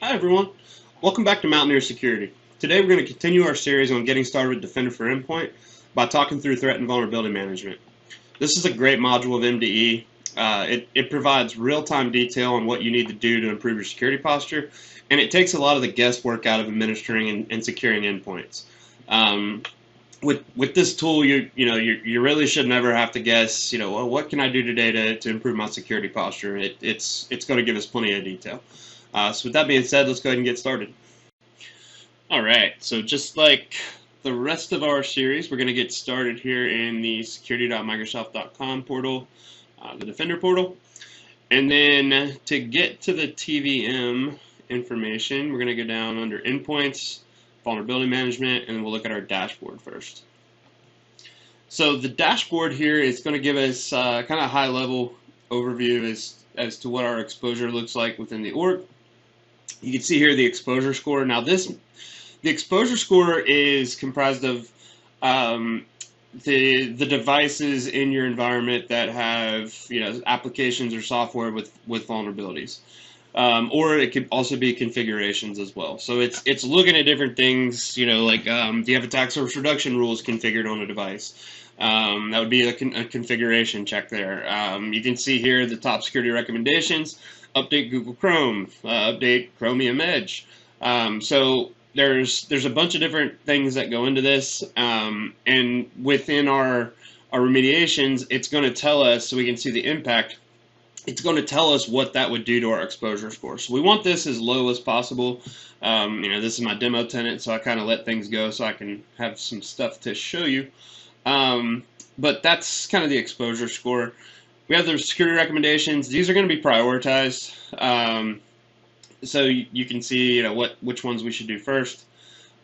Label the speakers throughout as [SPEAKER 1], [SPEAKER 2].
[SPEAKER 1] Hi everyone, welcome back to Mountaineer Security. Today we're going to continue our series on getting started with Defender for Endpoint by talking through threat and vulnerability management. This is a great module of MDE. It provides real-time detail on what you need to do to improve your security posture, and it takes a lot of the guesswork out of administering and securing endpoints. With this tool, you really should never have to guess. Well, what can I do today to improve my security posture? It's going to give us plenty of detail. So with that being said, let's go ahead and get started. All right, so just like the rest of our series, we're going to get started here in the security.microsoft.com portal, the Defender portal. And then to get to the TVM information, we're going to go down under Endpoints, Vulnerability Management, and we'll look at our dashboard first. So the dashboard here is going to give us kind of a high-level overview as to what our exposure looks like within the org. You can see here the exposure score. Now the exposure score is comprised of the devices in your environment that have applications or software with vulnerabilities, or it could also be configurations as well. So it's looking at different things. Like do you have attack surface reduction rules configured on a device? That would be a configuration check there. You can see here the top security recommendations. Update Google Chrome, update Chromium Edge. So there's a bunch of different things that go into this, and within our remediations, it's going to tell us, so we can see the impact, it's going to tell us what that would do to our exposure score. So we want this as low as possible. This is my demo tenant, so I kind of let things go so I can have some stuff to show you. But that's kind of the exposure score. We have the security recommendations. These are going to be prioritized, so you can see which ones we should do first.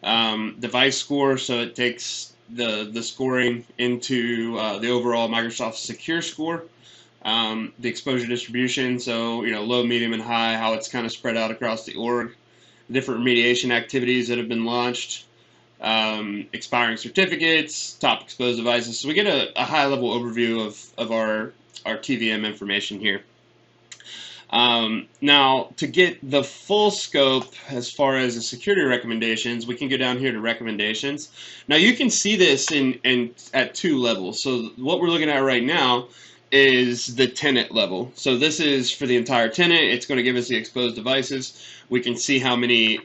[SPEAKER 1] Device score, so it takes the scoring into the overall Microsoft Secure score. The exposure distribution, so low, medium, and high, how it's kind of spread out across the org. Different remediation activities that have been launched. Expiring certificates, top exposed devices. So we get a high-level overview of our TVM information here. Now, to get the full scope as far as the security recommendations, we can go down here to recommendations. Now, you can see this at two levels. So what we're looking at right now is the tenant level. So this is for the entire tenant. It's going to give us the exposed devices. We can see how many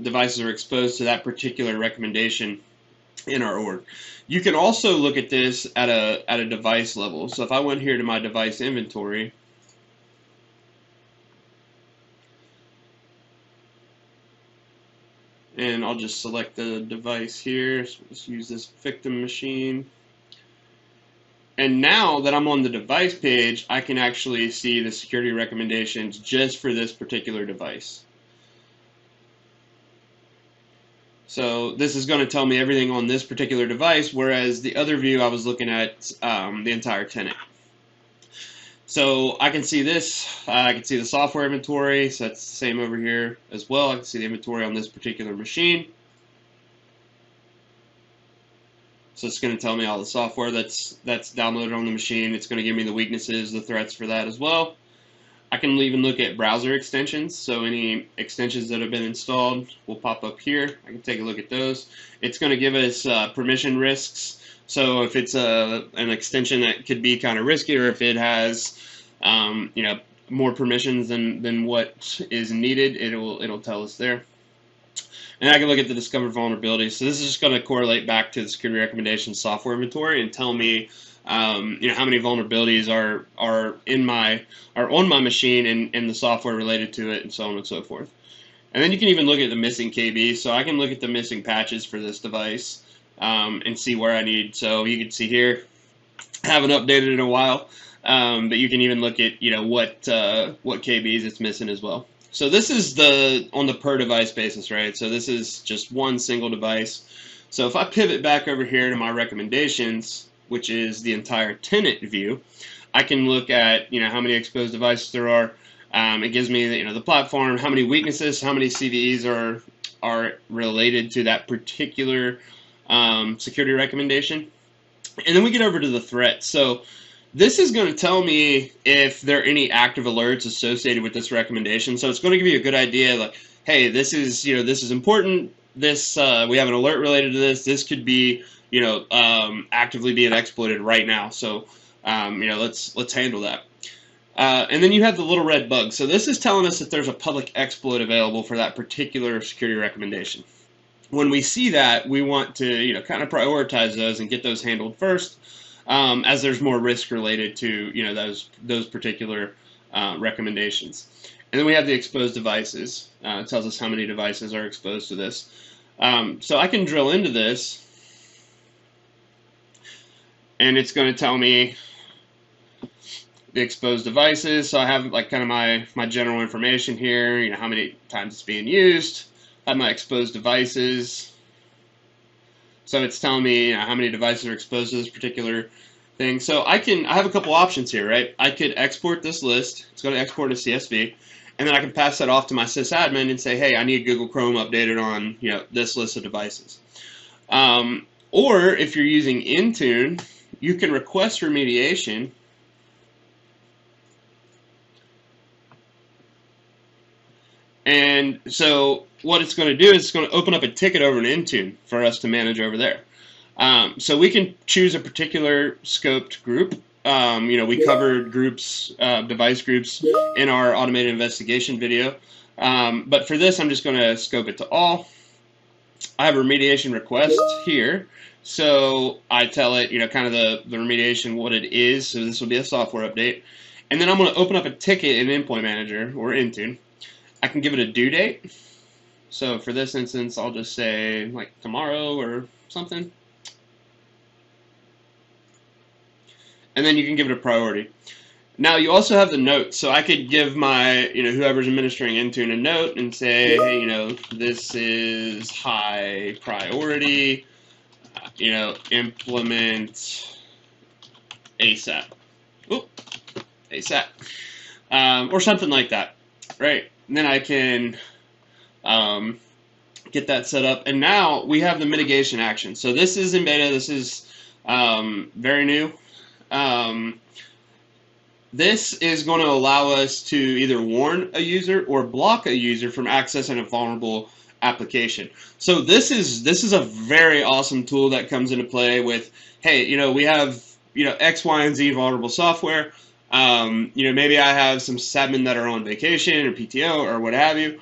[SPEAKER 1] devices are exposed to that particular recommendation in our org. You can also look at this at a device level. So if I went here to my device inventory, and I'll just select the device here. So let's use this victim machine. And now that I'm on the device page, I can actually see the security recommendations just for this particular device. So this is going to tell me everything on this particular device, whereas the other view I was looking at the entire tenant. So I can see this. I can see the software inventory, so that's the same over here as well. I can see the inventory on this particular machine. So it's going to tell me all the software that's downloaded on the machine. It's going to give me the weaknesses, the threats for that as well. I can even look at browser extensions, so any extensions that have been installed will pop up here. I can take a look at those. It's going to give us permission risks, so if it's an extension that could be kind of risky, or if it has more permissions than what is needed, it'll tell us there. And I can look at the discovered vulnerabilities. So this is just going to correlate back to the security recommendations software inventory and tell me how many vulnerabilities are on my machine and the software related to it, and so on and so forth. And then you can even look at the missing KB. So I can look at the missing patches for this device and see where I need. So you can see here, I haven't updated in a while, but you can even look at what KBs it's missing as well. So this is on the per device basis, right? So this is just one single device. So if I pivot back over here to my recommendations, which is the entire tenant view, I can look at how many exposed devices there are. It gives me the platform, how many weaknesses, how many CVEs are related to that particular security recommendation, and then we get over to the threats. So this is going to tell me if there are any active alerts associated with this recommendation. So it's going to give you a good idea, like, hey, this is, this is important. This we have an alert related to this. This could be, actively being exploited right now. So, let's handle that. And then you have the little red bug. So this is telling us that there's a public exploit available for that particular security recommendation. When we see that, we want to, kind of prioritize those and get those handled first, as there's more risk related to, those particular recommendations. And then we have the exposed devices. It tells us how many devices are exposed to this. So I can drill into this, and it's going to tell me the exposed devices. So I have like kind of my general information here, how many times it's being used. I have my exposed devices. So it's telling me how many devices are exposed to this particular thing. So I have a couple options here, right? I could export this list. It's going to export a CSV. And then I can pass that off to my sysadmin and say, hey, I need Google Chrome updated on this list of devices. Or if you're using Intune, you can request remediation. And so what it's going to do is it's going to open up a ticket over in Intune for us to manage over there. So we can choose a particular scoped group. We covered groups, device groups in our automated investigation video. But for this, I'm just going to scope it to all. I have a remediation request here. So I tell it, kind of the remediation, what it is. So this will be a software update. And then I'm going to open up a ticket in Endpoint Manager or Intune. I can give it a due date. So for this instance, I'll just say like tomorrow or something. And then you can give it a priority. Now you also have the note. So I could give my, whoever's administering Intune a note and say, hey, this is high priority, implement ASAP. Oop, ASAP. Or something like that, right? And then I can get that set up. And now we have the mitigation action. So this is in beta. This is very new. This is going to allow us to either warn a user or block a user from accessing a vulnerable application. So this is a very awesome tool that comes into play with, hey, we have X, Y, and Z vulnerable software. Maybe I have some sysadmin that are on vacation or PTO or what have you.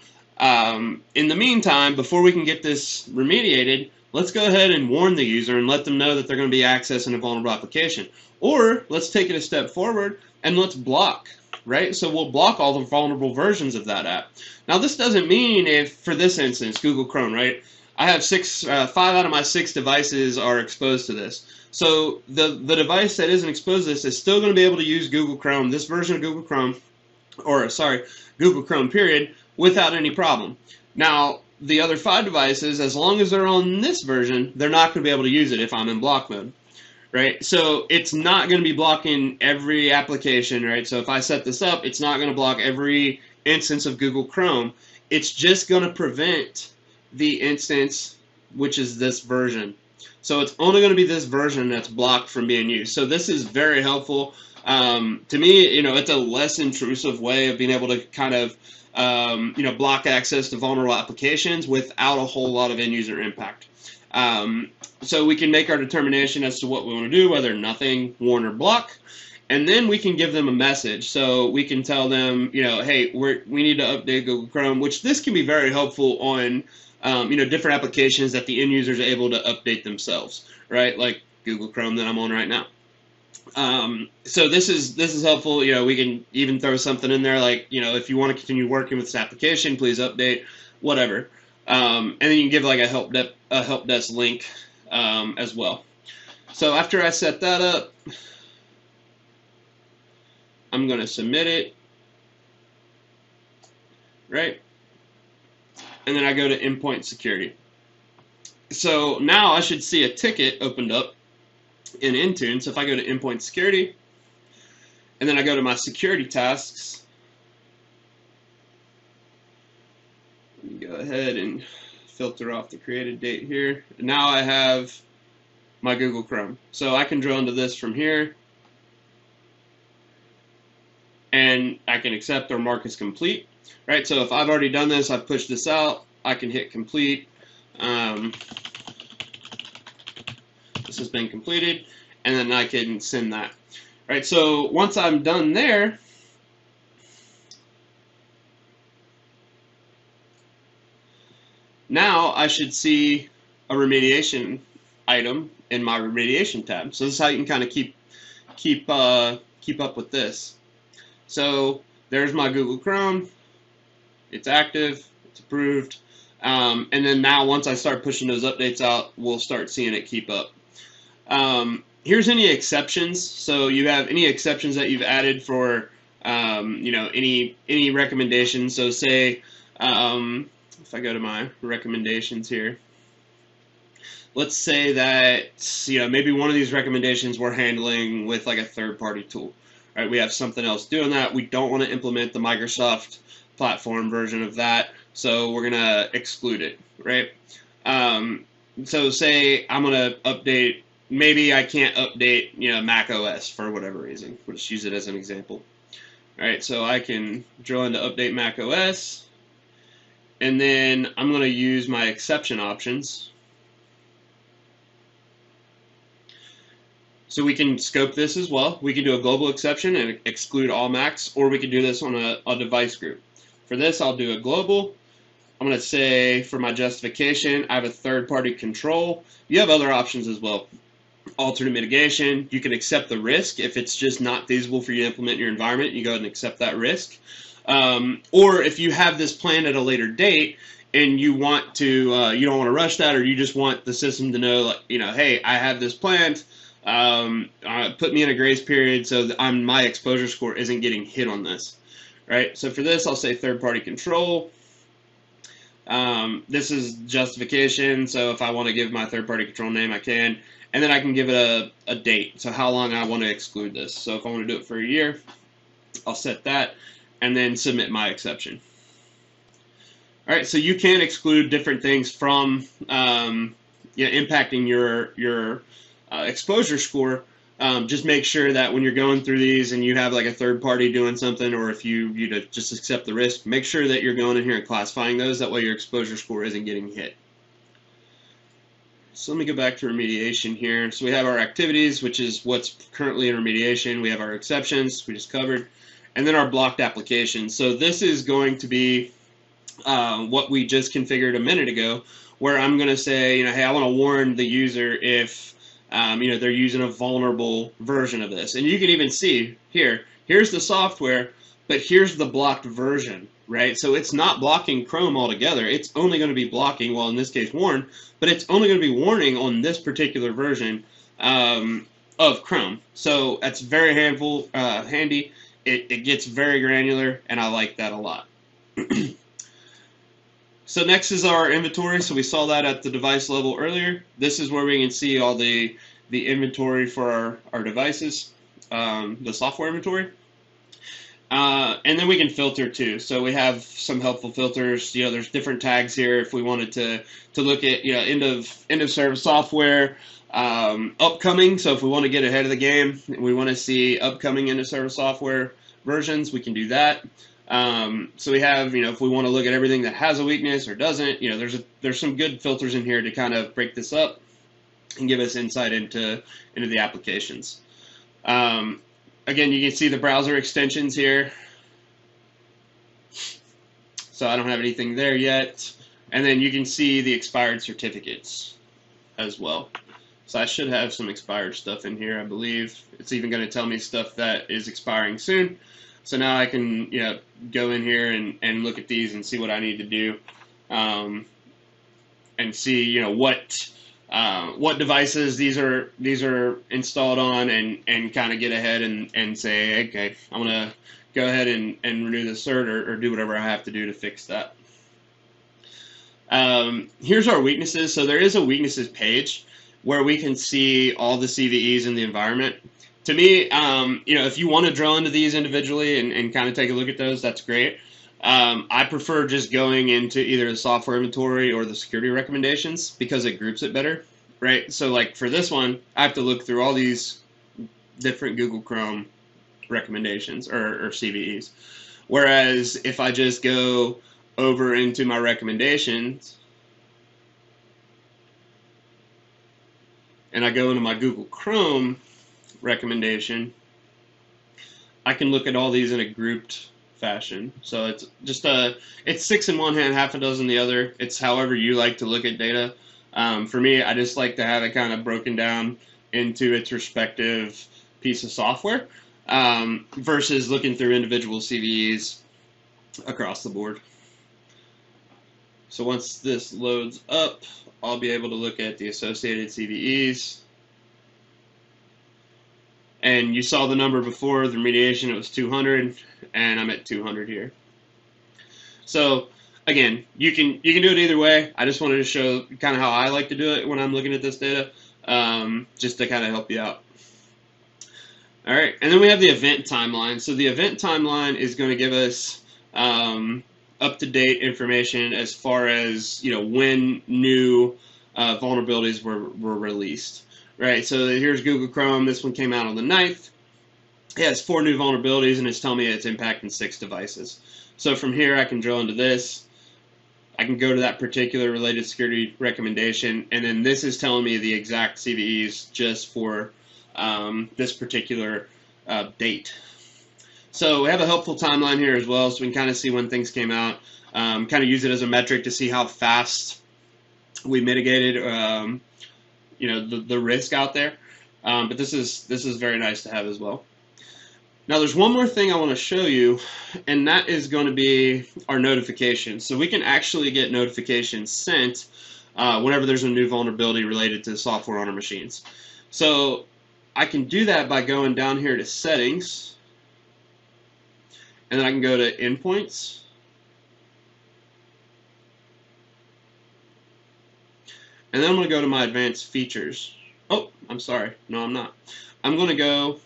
[SPEAKER 1] In the meantime, before we can get this remediated, let's go ahead and warn the user and let them know that they're going to be accessing a vulnerable application. Or let's take it a step forward and let's block, right? So we'll block all the vulnerable versions of that app. Now this doesn't mean if, for this instance, Google Chrome, right? I have 5 out of my 6 devices are exposed to this. So the device that isn't exposed to this is still going to be able to use Google Chrome, this version of Google Chrome, or sorry, Google Chrome period, without any problem. Now, the other 5 devices, as long as they're on this version, they're not going to be able to use it if I'm in block mode, right? So it's not going to be blocking every application, right? So if I set this up, it's not going to block every instance of Google Chrome. It's just going to prevent the instance, which is this version. So it's only going to be this version that's blocked from being used. So this is very helpful. To me, it's a less intrusive way of being able to kind of block access to vulnerable applications without a whole lot of end-user impact. So we can make our determination as to what we want to do, whether nothing, warn, or block, and then we can give them a message. So we can tell them, hey, we need to update Google Chrome, which this can be very helpful on, different applications that the end user is able to update themselves, right? Like Google Chrome that I'm on right now. So this is helpful. We can even throw something in there like, if you want to continue working with this application, please update, whatever. And then you can give like a help desk link as well. So after I set that up, I'm going to submit it, right? And then I go to Endpoint Security. So now I should see a ticket opened up in Intune. So if I go to Endpoint Security, and then I go to my security tasks, let me go ahead and filter off the created date here. And now I have my Google Chrome. So I can drill into this from here, and I can accept or mark as complete. right? So if I've already done this, I've pushed this out, I can hit complete. This has been completed, and then I can send that. Right, so once I'm done there, now I should see a remediation item in my remediation tab. So this is how you can kind of keep up with this. So there's my Google Chrome. It's active. It's approved. And then now once I start pushing those updates out, we'll start seeing it keep up. Here's any exceptions. So you have any exceptions that you've added for any recommendations. So say if I go to my recommendations here, let's say that maybe one of these recommendations we're handling with like a third-party tool. Right? We have something else doing that. We don't want to implement the Microsoft platform version of that, so we're gonna exclude it. Right? So say I'm gonna update. Maybe I can't update, Mac OS for whatever reason. We'll just use it as an example. All right, so I can drill into update Mac OS, and then I'm going to use my exception options. So we can scope this as well. We can do a global exception and exclude all Macs, or we can do this on a device group. For this, I'll do a global. I'm going to say for my justification, I have a third-party control. You have other options as well. Alternate mitigation, you can accept the risk. If it's just not feasible for you to implement in your environment, you go ahead and accept that risk. Or if you have this planned at a later date and you want to, you don't want to rush that, or you just want the system to know, like, hey, I have this planned, put me in a grace period so that my exposure score isn't getting hit on this, right? So for this, I'll say third-party control. This is justification, so if I want to give my third-party control name, I can. And then I can give it a date, so how long I want to exclude this. So if I want to do it for a year, I'll set that, and then submit my exception. All right, so you can exclude different things from impacting your exposure score. Just make sure that when you're going through these and you have like a third party doing something, or if you just accept the risk, make sure that you're going in here and classifying those. That way your exposure score isn't getting hit. So let me go back to remediation here. So we have our activities, which is what's currently in remediation. We have our exceptions, we just covered, and then our blocked applications. So this is going to be what we just configured a minute ago, where I'm going to say, hey, I want to warn the user if they're using a vulnerable version of this. And you can even see here's the software, but here's the blocked version. Right, so it's not blocking Chrome altogether. It's only going to be blocking, well, in this case, warn, but it's only going to be warning on this particular version of Chrome. So that's very handy. It gets very granular, and I like that a lot. So next is our inventory. So we saw that at the device level earlier. This is where we can see all the inventory for our devices, the software inventory. And then we can filter too. So we have some helpful filters. There's different tags here if we wanted to look at end of service software, upcoming. So if we want to get ahead of the game, we want to see upcoming end of service software versions, we can do that. So we have if we want to look at everything that has a weakness or doesn't, there's some good filters in here to kind of break this up and give us insight into the applications. Again, you can see the browser extensions here. So I don't have anything there yet. And then you can see the expired certificates as well. So I should have some expired stuff in here, I believe. It's even going to tell me stuff that is expiring soon. So now I can go in here and look at these and see what I need to do. And see what devices these are installed on, and kind of get ahead and say, okay, I'm gonna go ahead and renew the cert or do whatever I have to do to fix that. Here's our weaknesses. So there is a weaknesses page where we can see all the CVEs in the environment. To me, if you want to drill into these individually and kind of take a look at those, that's great. I prefer just going into either the software inventory or the security recommendations because it groups it better, right? So like for this one, I have to look through all these different Google Chrome recommendations or CVEs. Whereas if I just go over into my recommendations and I go into my Google Chrome recommendation, I can look at all these in a grouped fashion. So it's just it's 6 in one hand, half a dozen the other. It's however you like to look at data. For me, I just like to have it kind of broken down into its respective piece of software versus looking through individual CVEs across the board. So once this loads up, I'll be able to look at the associated CVEs. And you saw the number before, the remediation, it was 200, and I'm at 200 here. So again, you can do it either way. I just wanted to show kind of how I like to do it when I'm looking at this data, just to kind of help you out. All right, and then we have the event timeline. So the event timeline is going to give us up-to-date information as far as when new vulnerabilities were released. Right, so here's Google Chrome. This one came out on the 9th. It has 4 new vulnerabilities, and it's telling me it's impacting 6 devices. So from here, I can drill into this. I can go to that particular related security recommendation, and then this is telling me the exact CVEs just for this particular date. So we have a helpful timeline here as well, so we can kind of see when things came out, kind of use it as a metric to see how fast we mitigated the risk out there, but this is very nice to have as well. Now there's one more thing I want to show you, and that is going to be our notifications. So we can actually get notifications sent whenever there's a new vulnerability related to the software on our machines. So I can do that by going down here to settings, and then I can go to endpoints. And then I'm going to go to my advanced features. Oh, I'm sorry. No, I'm not. I'm going to go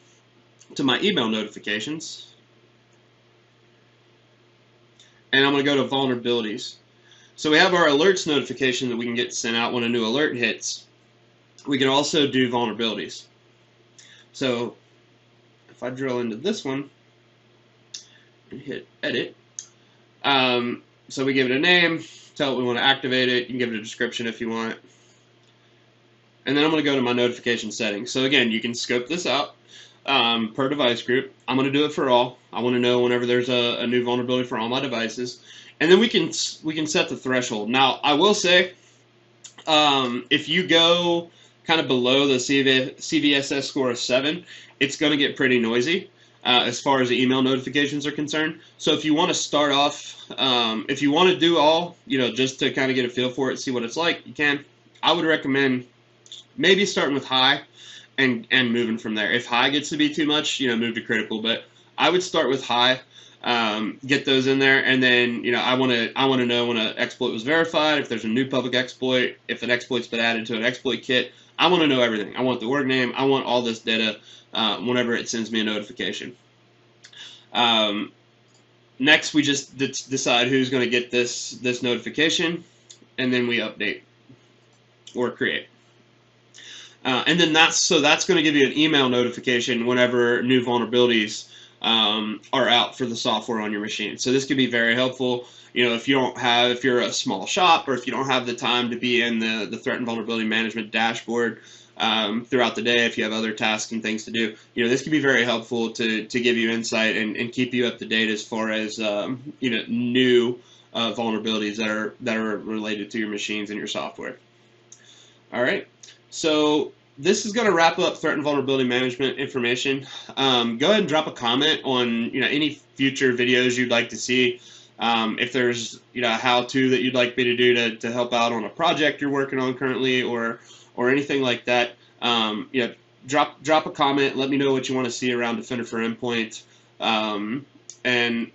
[SPEAKER 1] to my email notifications. And I'm going to go to vulnerabilities. So we have our alerts notification that we can get sent out when a new alert hits. We can also do vulnerabilities. So if I drill into this one and hit edit, so we give it a name, tell it we want to activate it. You can give it a description if you want. And then I'm going to go to my notification settings. So again, you can scope this out per device group. I'm going to do it for all. I want to know whenever there's a new vulnerability for all my devices. And then we can set the threshold. Now, I will say, if you go kind of below the CVSS score of 7, it's going to get pretty noisy as far as the email notifications are concerned. So if you want to start off, if you want to do all, just to kind of get a feel for it, see what it's like, you can. I would recommend maybe starting with high and moving from there. If high gets to be too much, move to critical. But I would start with high, get those in there, and then I want to know when an exploit was verified, if there's a new public exploit, if an exploit's been added to an exploit kit. I want to know everything. I want the org name. I want all this data whenever it sends me a notification. Next, we just decide who's going to get this notification, and then we update or create. And then that's going to give you an email notification whenever new vulnerabilities are out for the software on your machine. So this could be very helpful. If you're a small shop, or if you don't have the time to be in the threat and vulnerability management dashboard throughout the day, if you have other tasks and things to do, this can be very helpful to give you insight and keep you up to date as far as new vulnerabilities that are related to your machines and your software. All right. So this is going to wrap up threat and vulnerability management information. Go ahead and drop a comment on any future videos you'd like to see. If there's a how-to that you'd like me to do to help out on a project you're working on currently, or anything like that, drop a comment. Let me know what you want to see around Defender for Endpoint, and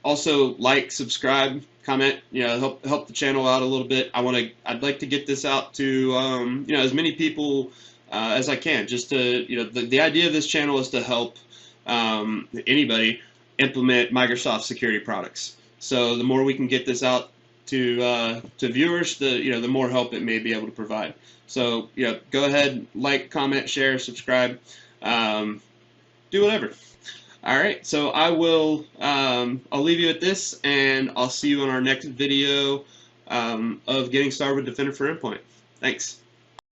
[SPEAKER 1] also like, subscribe, comment, help the channel out a little bit. I'd like to get this out to as many people as I can. Just to the idea of this channel is to help anybody implement Microsoft security products. So the more we can get this out to viewers, the more help it may be able to provide. So go ahead, like, comment, share, subscribe, do whatever. All right, so I'll leave you at this, and I'll see you on our next video of getting started with Defender for Endpoint. Thanks.